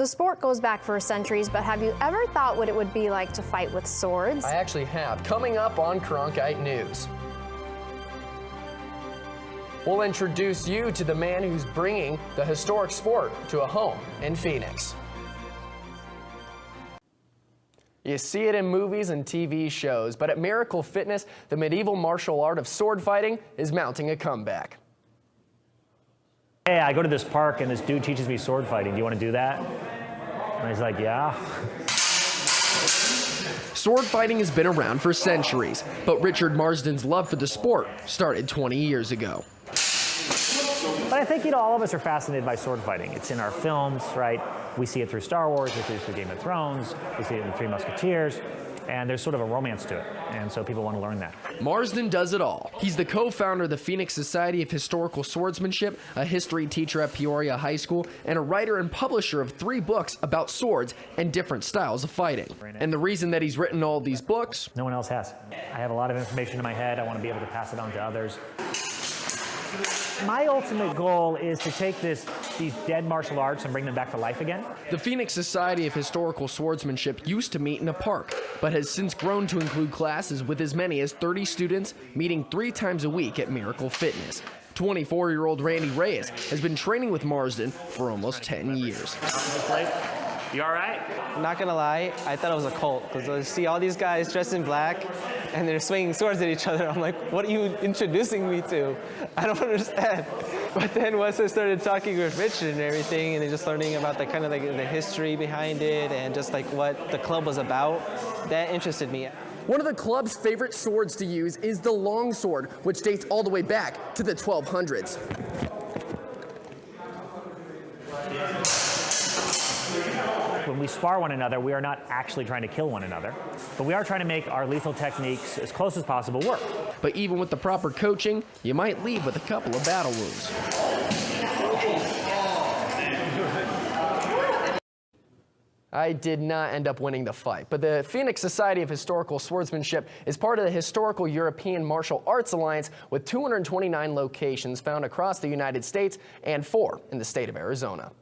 The sport goes back for centuries, but have you ever thought what it would be like to fight with swords? I actually have. Coming up on Cronkite News. We'll introduce you to the man who's bringing the historic sport to a home in Phoenix. You see it in movies and TV shows, but at Miracle Fitness, the medieval martial art of sword fighting is mounting a comeback. Hey, I go to this park and this dude teaches me sword fighting. Do you want to do that? And he's like, yeah. Sword fighting has been around for centuries, but Richard Marsden's love for the sport started 20 years ago. But I think, all of us are fascinated by sword fighting. It's in our films, right? We see it through Star Wars, we see it through Game of Thrones, we see it in The Three Musketeers, and there's sort of a romance to it, and so people want to learn that. Marsden does it all. He's the co-founder of the Phoenix Society of Historical Swordsmanship, a history teacher at Peoria High School, and a writer and publisher of 3 books about swords and different styles of fighting. And the reason that he's written all these books... No one else has. I have a lot of information in my head. I want to be able to pass it on to others. My ultimate goal is to take these dead martial arts and bring them back to life again. The Phoenix Society of Historical Swordsmanship used to meet in a park, but has since grown to include classes with as many as 30 students meeting 3 times a week at Miracle Fitness. 24-year-old Randy Reyes has been training with Marsden for almost 10 years. You all right? I'm not gonna lie, I thought it was a cult, because I see all these guys dressed in black and they're swinging swords at each other. I'm like, what are you introducing me to? I don't understand. But then once I started talking with Richard and everything, and just learning about the kind of like the history behind it and just like what the club was about, that interested me. One of the club's favorite swords to use is the longsword, which dates all the way back to the 1200s. When we spar one another, we are not actually trying to kill one another, but we are trying to make our lethal techniques as close as possible work. But even with the proper coaching, you might leave with a couple of battle wounds. I did not end up winning the fight, but the Phoenix Society of Historical Swordsmanship is part of the Historical European Martial Arts Alliance with 229 locations found across the United States and 4 in the state of Arizona.